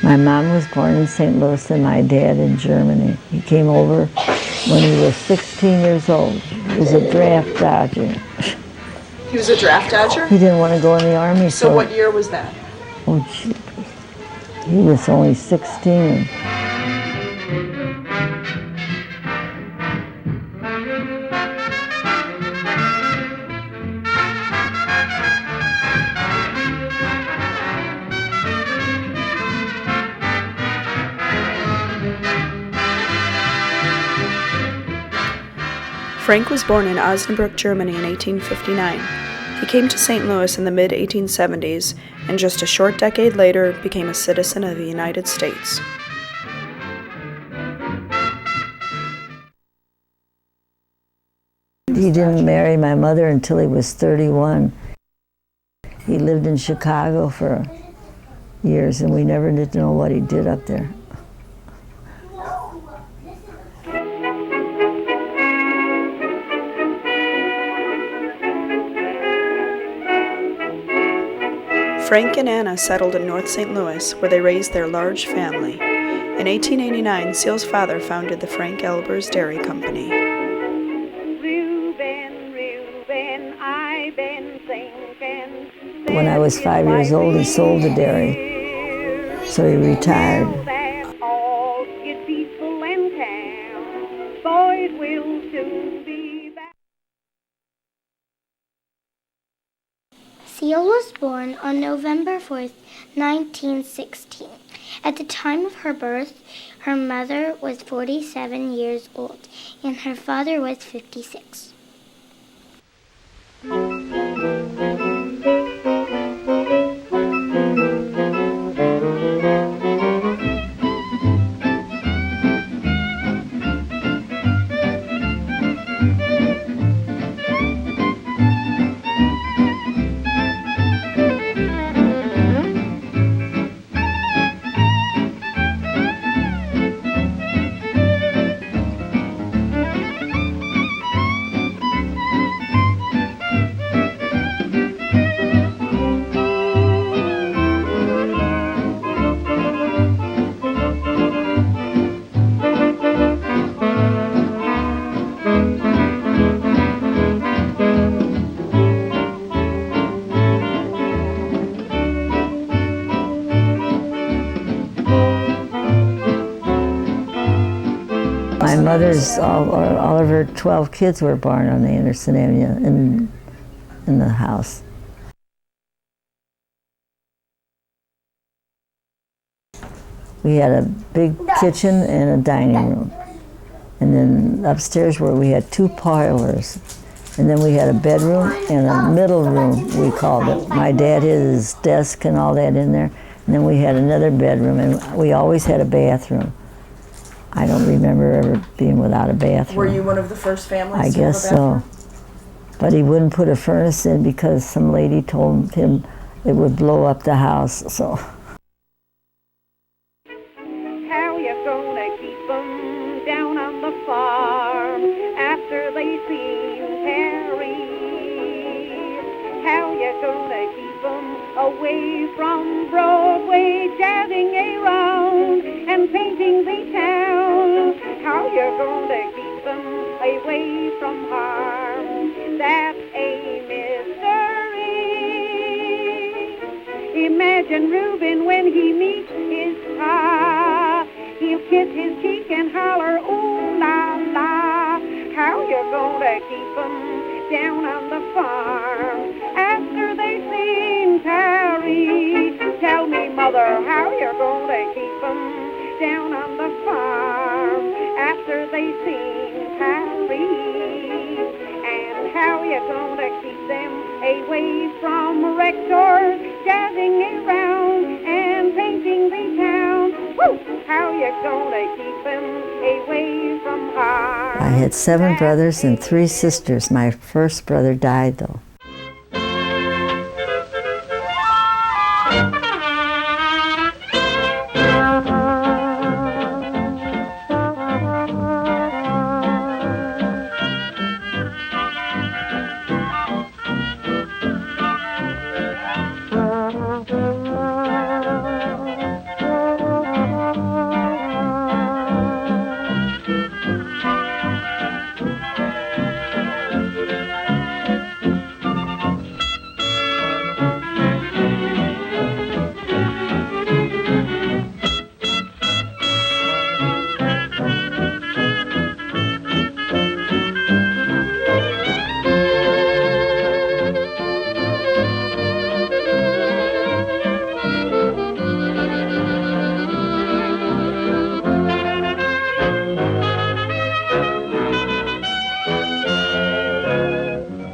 My mom was born in St. Louis and my dad in Germany. He came over when he was 16 years old. He was a draft dodger. He was a draft dodger? He didn't want to go in the Army. So what year was that? Oh, gee. He was only 16. Frank was born in Osnabrück, Germany in 1859. He came to St. Louis in the mid-1870s and just a short decade later became a citizen of the United States. He didn't marry my mother until he was 31. He lived in Chicago for years and we never did know what he did up there. Frank and Anna settled in North St. Louis, where they raised their large family. In 1889, Seal's father founded the Frank Albers Dairy Company. When I was 5 years old, he sold the dairy, so he retired. Seal was born on November 4th, 1916. At the time of her birth, her mother was 47 years old and her father was 56. My mother's, all of her 12 kids were born on the Anderson Avenue in the house. We had a big kitchen and a dining room. And then upstairs where we had 2 parlors. And then we had a bedroom and a middle room, we called it. My dad had his desk and all that in there. And then we had another bedroom, and we always had a bathroom. I don't remember ever being without a bathroom. Were you one of the first families I to have a guess bathroom? so. But he wouldn't put a furnace in because some lady told him it would blow up the house, so. How you gonna keep 'em down on the farm after they seen Terry? How you gonna keep 'em away from Broadway, jazzing around and painting the town? How you gonna keep 'em away from harm? That's a mystery. Imagine Reuben when he meets his pa. He'll kiss his cheek and holler, ooh la la. How you gonna keep 'em down on the farm after they seen Terry? Tell me, Mother. Mother, how you gonna keep 'em down on the farm after they seen Paris? And how you gonna keep them away from rectors jazzing around and painting the town? Woo! How you gonna keep them away from harm? I had 7 brothers and 3 sisters. My first brother died, though.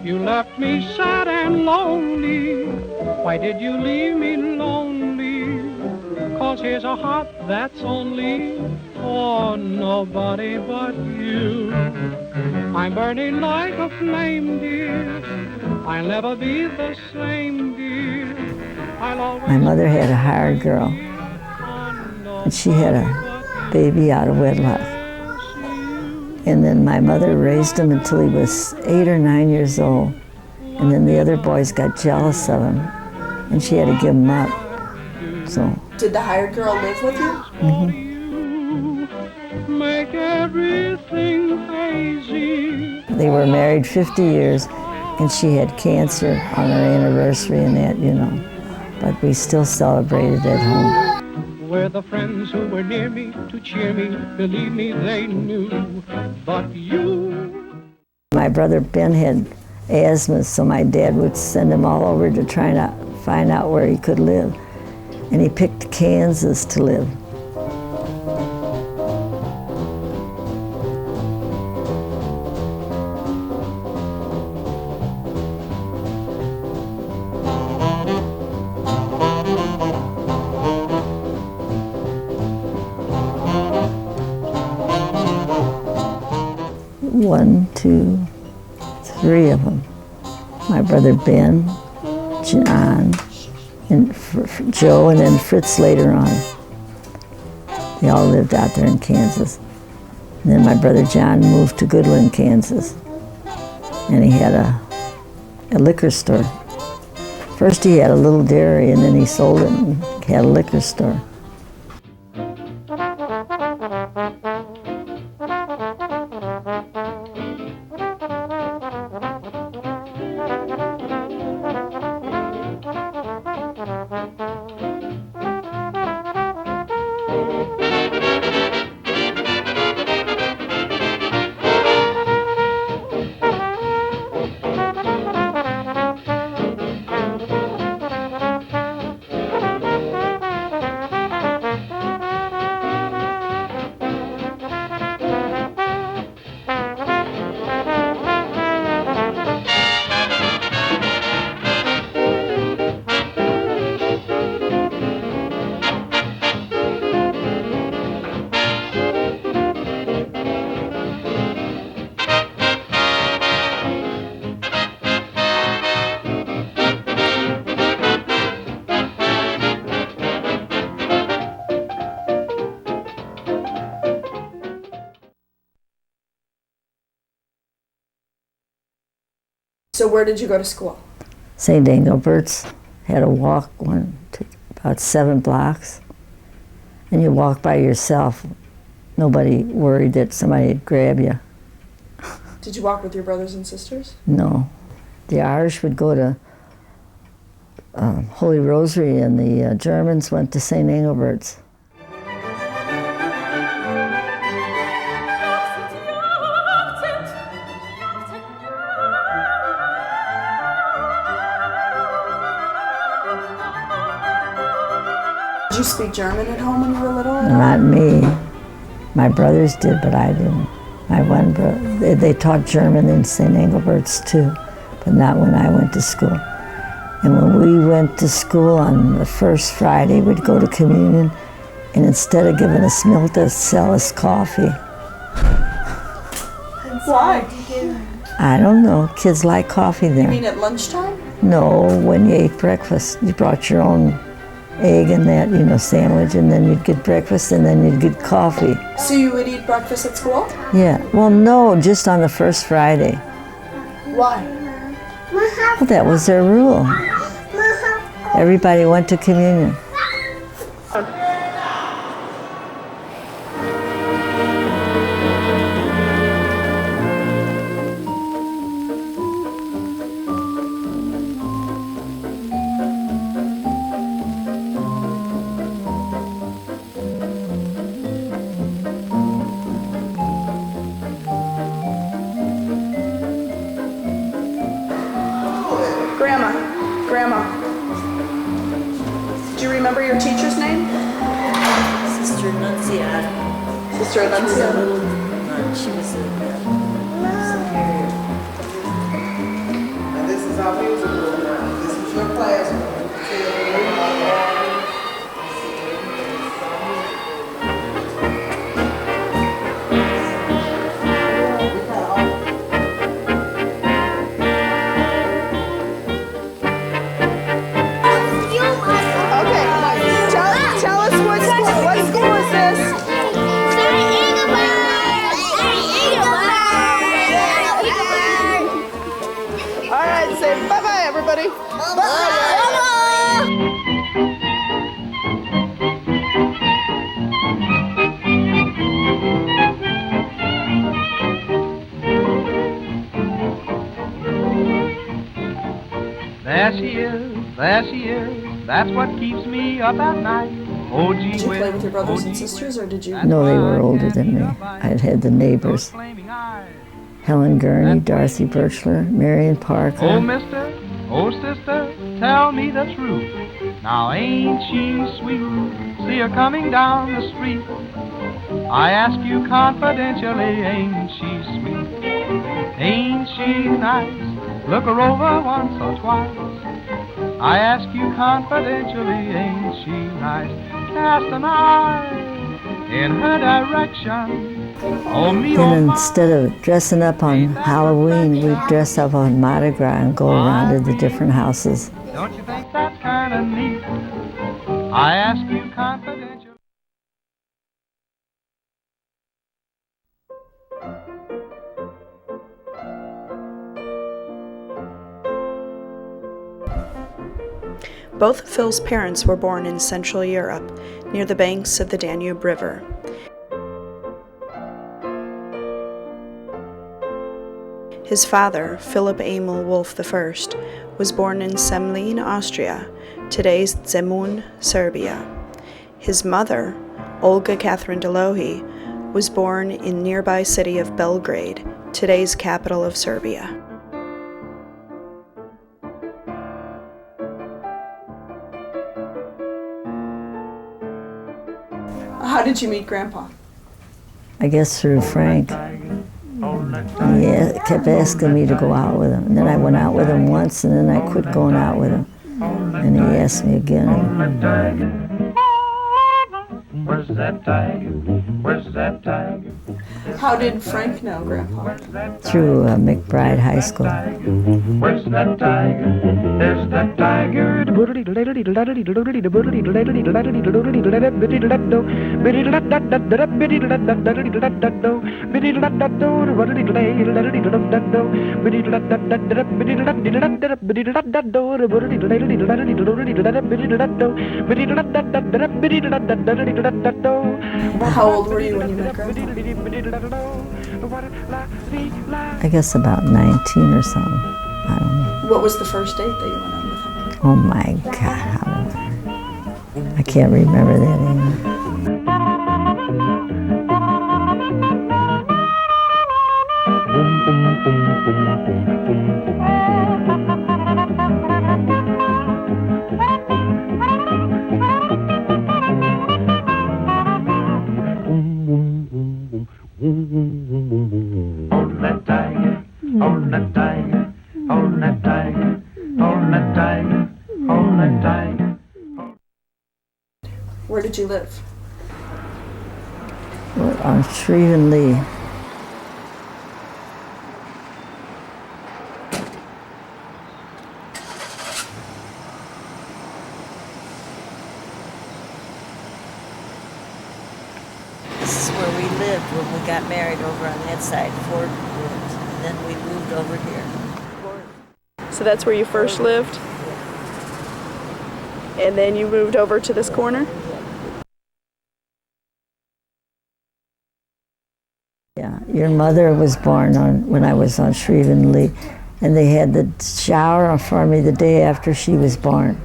You left me sad and lonely. Why did you leave me lonely? 'Cause here's a heart that's only for nobody but you. I'm burning like a flame, dear. I'll never be the same, dear. I'll always My mother had a hired girl, and she had a baby out of wedlock. And then my mother raised him until he was 8 or 9 years old. And then the other boys got jealous of him, and she had to give him up. So, Did the hired girl live with you? make everything hazy. they were married 50 years, and she had cancer on her anniversary and that, you know. But we still celebrated at home. Were the friends who were near me to cheer me, believe me, they knew. But you. My brother Ben had asthma, so my dad would send him all over to try to find out where he could live. And he picked Kansas to live. One, two, 3 of them. My brother Ben, John, and Joe, and then Fritz later on. They all lived out there in Kansas. And then my brother John moved to Goodland, Kansas. And he had a liquor store. First he had a little dairy, and then he sold it and had a liquor store. So where did you go to school? St. Engelbert's. Had a walk about 7 blocks. And you walk by yourself. Nobody worried that somebody would grab you. Did you walk with your brothers and sisters? No. The Irish would go to Holy Rosary, and the Germans went to St. Engelbert's. Did you speak German at home when you were little? Not me. My brothers did, but I didn't. My one brother, they taught German in St. Engelbert's too, but not when I went to school. And when we went to school on the first Friday, we'd go to communion, and instead of giving us milk, they'd sell us coffee. Why? I don't know. Kids like coffee You there. mean at lunchtime? No, when you ate breakfast, you brought your own egg and that, you know, sandwich, and then you'd get breakfast, and then you'd get coffee. So you would eat breakfast at school? Yeah. Well, no, just on the first Friday. Why? Well, that was their rule. Everybody went to communion. Grandma. Do you remember your teacher's name? Sister Nunciata. Sister Alencia. She was a superior. And this is our music room now. This is your classroom. Tell us what school is this? All right, say bye-bye, everybody. There she is, that's what keeps me up at night. Oh, gee Did you play whiz, with your brothers oh, and gee sisters, or did you? No, they were older than me. I'd had the neighbors. Helen Gurney, Dorothy Birchler, Marion Oh, Parker. mister, oh, sister, tell me the truth. Now ain't she sweet? See her coming down the street. I ask you confidentially, ain't she sweet? Ain't she nice? Look her over once or twice. I ask you confidentially, ain't she nice? Cast an eye in her direction. Oh, me, oh, And my. instead of dressing up on Halloween, we'd dress up on Mardi Gras and go around to the different houses. Don't you think that's kind of neat? I ask you confidentially. Both of Phil's parents were born in Central Europe, near the banks of the Danube River. His father, Philip Emil Wolf I, was born in Semlin, Austria, today's Zemun, Serbia. His mother, Olga Catherine Delohi, was born in nearby city of Belgrade, today's capital of Serbia. How did you meet Grandpa? I guess through Frank. He kept asking me to go out with him. And then I went out with him once, and then I quit going out with him. And he asked me again. Where's that tiger? Where's that tiger? How did Frank know Grandpa? Through McBride High School. Where's that tiger? There's that tiger. How old were you when you met Grandpa? I guess about 19 or something. I don't know. What was the first date that you went on with him? Oh my God. I can't remember that anymore. Where did you live? On Shreve and Lee. This is where we lived when we got married over on that side, Ford lived. And then we moved over here. So that's where you first lived? And then you moved over to this corner? Yeah, your mother was born when I was on Shreve and Lee, and they had the shower for me the day after she was born.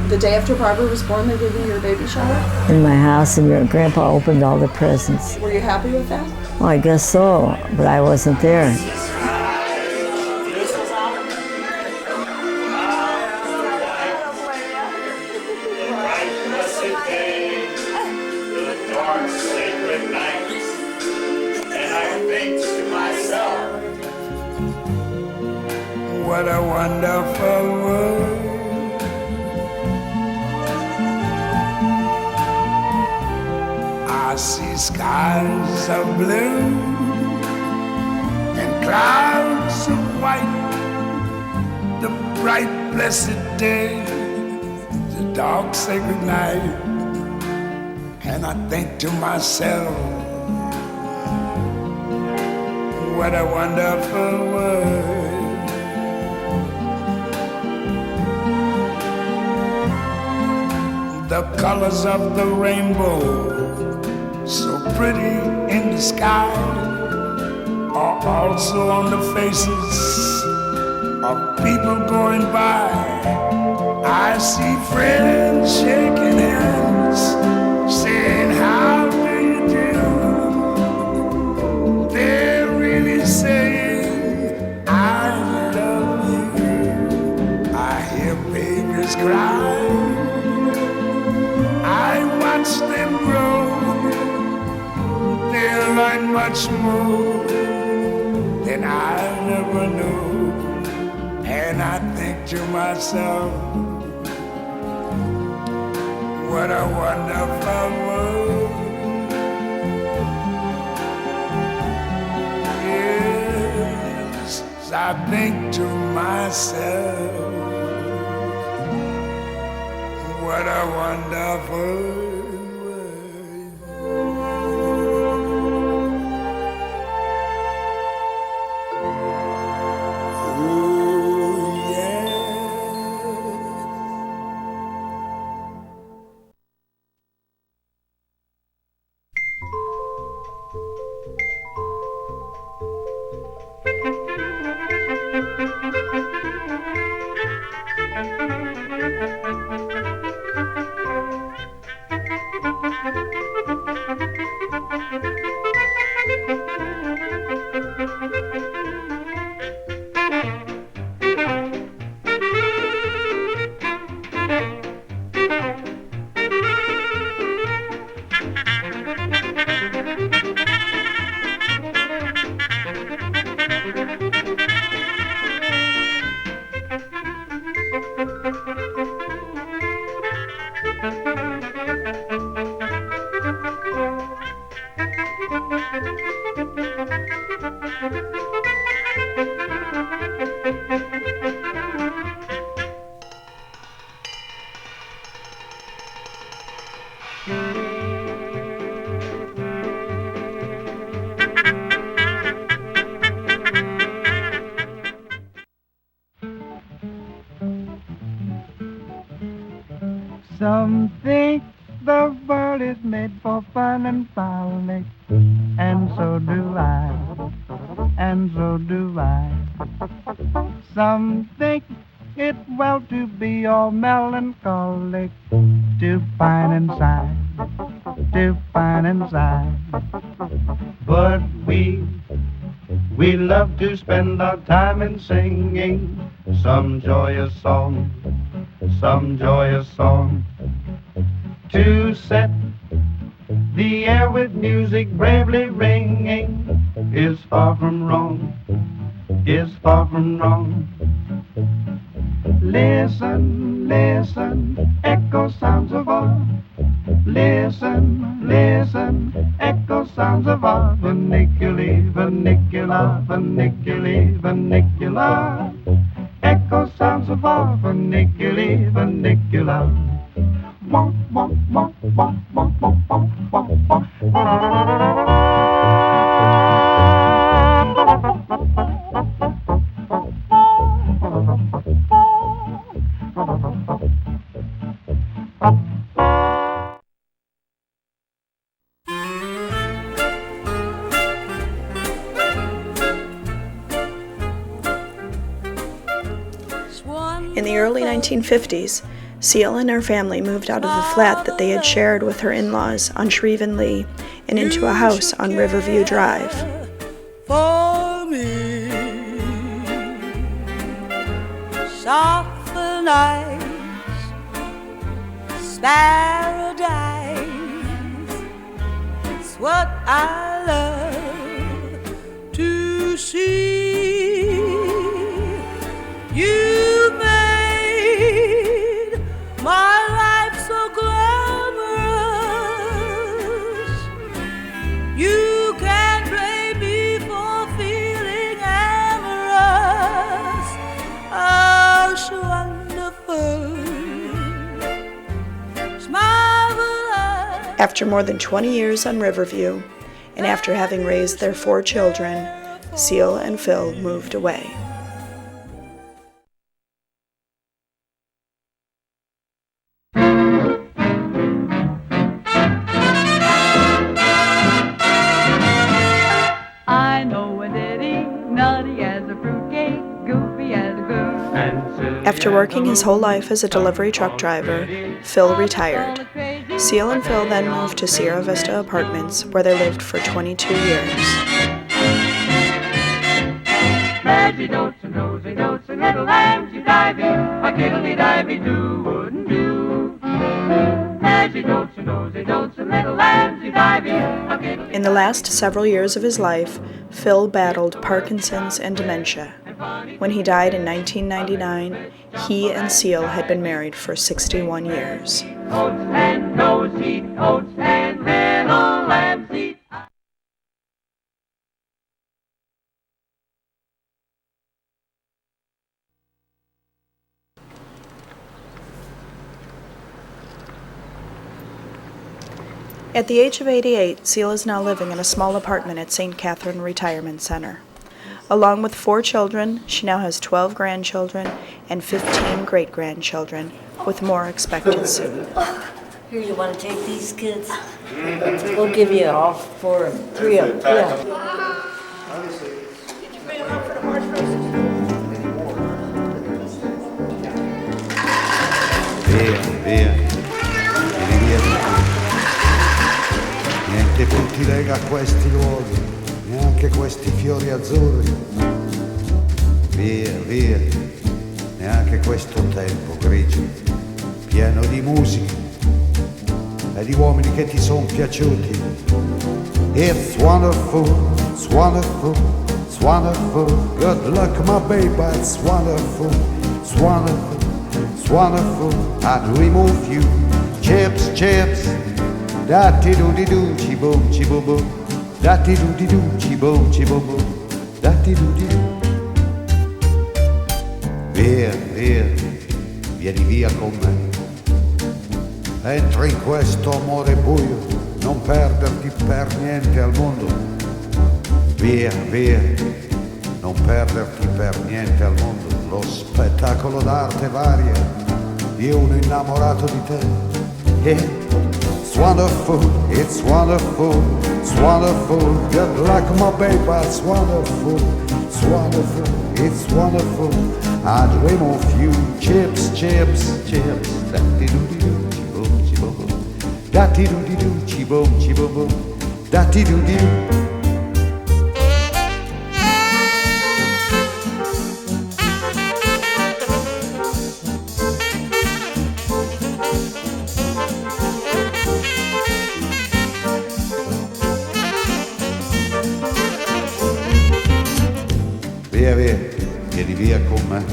The day after Barbara was born, they gave you your baby shower? In my house, and your grandpa opened all the presents. Were you happy with that? Well, I guess so, but I wasn't there. What a wonderful world. I see skies of blue and clouds of white. The bright, blessed day, the dark, sacred night. And I think to myself, what a wonderful world. The colors of the rainbow, so pretty in the sky, are also on the faces of people going by. I see friends shaking hands, saying, how do you do? They're really saying, I love you. I hear babies cry, I watch them grow. They'll learn much more than I never knew. And I think to myself, what a wonderful world. Yes, I think to myself, what a wonderful world. Oh, yeah. Some think the world is made for fun and frolic, and so do I, and so do I. Some think it well to be all melancholic, to pine and sigh, to pine and sigh. But we love to spend our time in singing some joyous song, some joyous song, to set the air with music bravely ringing is far from wrong, is far from wrong. Listen, listen, echo sounds of love. Listen, listen, echo sounds of love. Verniculi, vernicula, verniculi, vernicula. Echo sounds of love. Verniculi, vernicula. Womp, womp, womp, womp, womp, womp, womp, womp, In the early 1950s, Seal and her family moved out of the flat that they had shared with her in-laws on Shrieven Lee and into a house on Riverview Drive. For me, soft nights, paradise, it's what I love to see. You made my life so glamorous. You can't blame me for feeling amorous. Oh, so wonderful, marvelous. After more than 20 years on Riverview, and after having raised their 4 children, Seal and Phil moved away. I know a ditty, nutty as a fruitcake, goofy as a goose. After working his whole life as a delivery truck driver, Phil retired. Seal and Phil then moved to Sierra Vista Apartments, where they lived for 22 years. Maggie notes and nosy notes and little lambsy divey, a kiddly divey do wouldn't do. Maggie notes and nosy notes and little lambsy divey, a kiddly. In the last several years of his life, Phil battled Parkinson's and dementia. When he died in 1999, he and Seal had been married for 61 years. Oats and nosy, oats and little lambsy. At the age of 88, Seal is now living in a small apartment at St. Catherine Retirement Center. Along with 4 children, she now has 12 grandchildren and 15 great-grandchildren, with more expected soon. Here, you want to take these kids? We'll give you all 4, 3 of them. Yeah. Via, via, vieni via da qui. Niente più ti lega a questi luoghi, neanche questi fiori azzurri. Via, via, neanche questo tempo grigio, pieno di musica e di uomini che ti sono piaciuti. It's wonderful, it's wonderful, it's wonderful. Good luck, my baby, it's wonderful, it's wonderful, it's wonderful. I dream of you, chips, chips. Da-ti-do-di-do, chi-boom, chi-boom-boom. Da-ti-do-di-do, chi-boom, chi-boom-boom. Da-ti-do-di-do. Via, via, vieni via con me. Entra in questo amore buio, non perderti per niente al mondo. Via, via, non perderti per niente al mondo. Lo spettacolo d'arte varia di uno innamorato di te. It's wonderful, it's wonderful, it's wonderful. Good luck, my baby, it's wonderful, it's wonderful, it's wonderful. I dream of you, chips, chips, chips. Da-ti-do-di-do, chi-boom, chi-boom-boom. Da-ti-do-di-do, chi-boom, chi-boom-boom. Da-ti-do-di-do. Via, via, vieni via con me.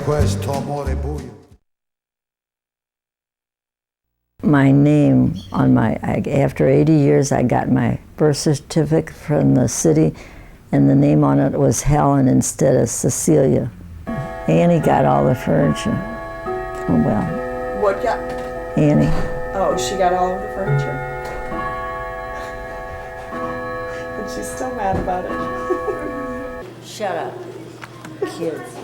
in questo amore buio. My name on after 80 years, I got my birth certificate from the city, and the name on it was Helen instead of Cecilia. Annie got all the furniture. Oh well. What got? Annie. Oh, she got all of the furniture. And she's still mad about it. Shut up, kids.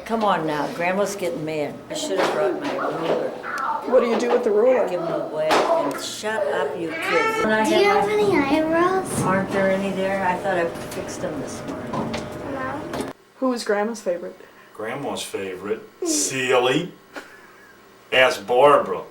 Come on now, Grandma's getting mad. I should have brought my ruler. What do you do with the ruler? Give them away and shut up, you kids. Do you have any eyebrows? Aren't there any there? I thought I fixed them this morning. No. Who was Grandma's favorite? Grandma's favorite, Sealy. Ask Barbara.